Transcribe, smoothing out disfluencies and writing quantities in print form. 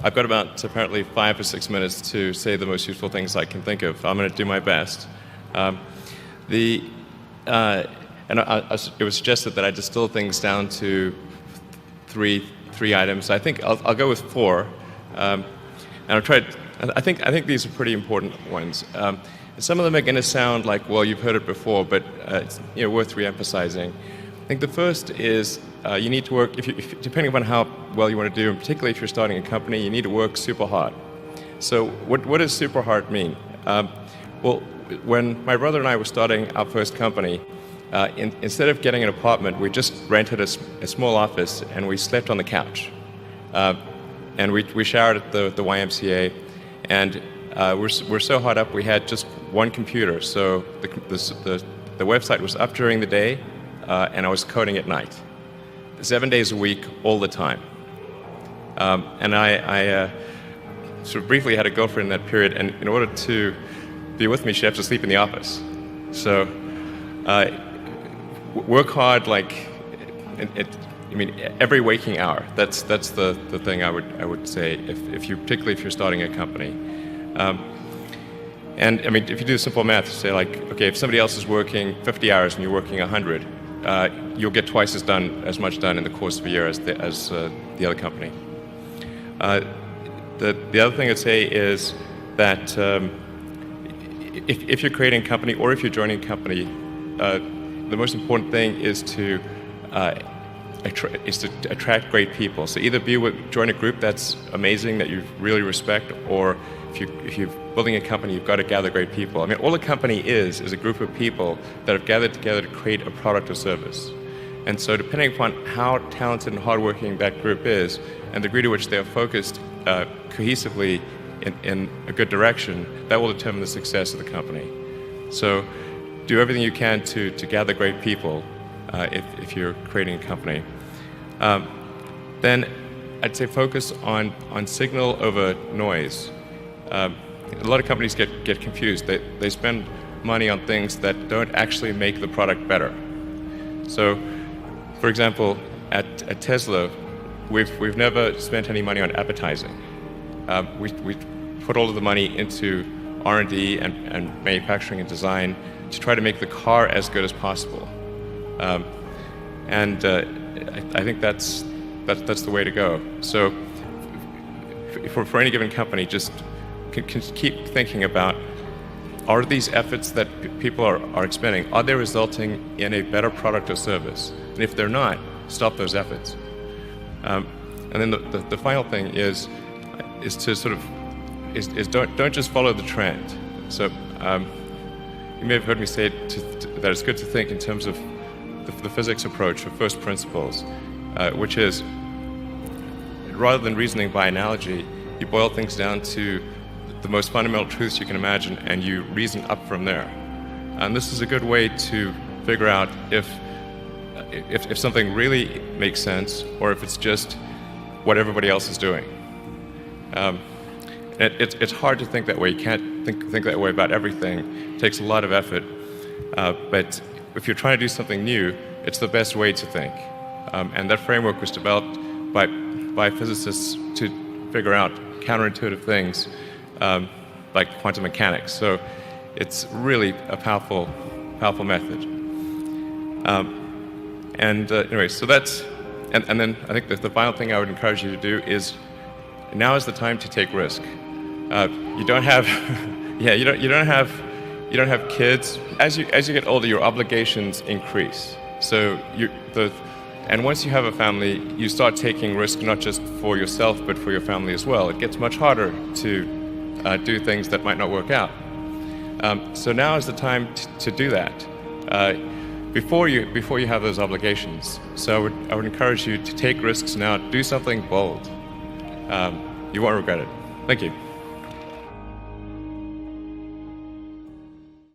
I've got about apparently 5 or 6 minutes to say the most useful things I can think of. I'm going to do my best. It was suggested that I distill things down to three items. I think I'll go with 4, and I'll try. I think these are pretty important ones. Some of them are going to sound like, well, you've heard it before, but it's worth re-emphasizing. I think the first is you need to work, depending upon how well you want to do, and particularly if you're starting a company, you need to work super hard. So what does super hard mean? Well, when my brother and I were starting our first company, instead of getting an apartment, we just rented a small office and we slept on the couch. And we showered at the YMCA, and we're so hot up we had just one computer. So the website was up during the day, and I was coding at night, 7 days a week, all the time. And I sort of briefly had a girlfriend in that period, and in order to be with me, she had to sleep in the office. So work hard, every waking hour. That's the thing I would say, particularly if you're starting a company. And I mean, if you do simple math, you say okay, if somebody else is working 50 hours and you're working 100, you'll get twice as much done in the course of a year as the other company. The other thing I'd say is that if you're creating a company or if you're joining a company, the most important thing is to attract great people. So either join a group that's amazing, that you really respect, or if you're building a company, you've got to gather great people. I mean, all a company is a group of people that have gathered together to create a product or service. And so depending upon how talented and hardworking that group is, and the degree to which they are focused cohesively in a good direction, that will determine the success of the company. So do everything you can to gather great people if you're creating a company. Then I'd say focus on signal over noise. A lot of companies get confused. They spend money on things that don't actually make the product better. So, for example, at Tesla, we've never spent any money on advertising. We put all of the money into R&D and manufacturing and design to try to make the car as good as possible. I think that's the way to go. So for any given company, just can keep thinking about, are these efforts that people are expending, are they resulting in a better product or service? And if they're not, stop those efforts. And then the final thing is to sort of don't just follow the trend. So you may have heard me say that it's good to think in terms of the physics approach of first principles, which is, rather than reasoning by analogy, you boil things down to the most fundamental truths you can imagine, and you reason up from there. And this is a good way to figure out if something really makes sense, or if it's just what everybody else is doing. It's hard to think that way. You can't think that way about everything. It takes a lot of effort. But if you're trying to do something new, it's the best way to think. And that framework was developed by physicists to figure out counterintuitive things like quantum mechanics. So it's really a powerful method. Anyway, so that's, and then I think that the final thing I would encourage you to do is, now is the time to take risk. You don't have, you don't have kids. As you get older, your obligations increase. So and once you have a family, you start taking risk not just for yourself but for your family as well. It gets much harder to do things that might not work out. So now is the time to do that before you have those obligations. So I would encourage you to take risks now. Do something bold. You won't regret it. Thank you.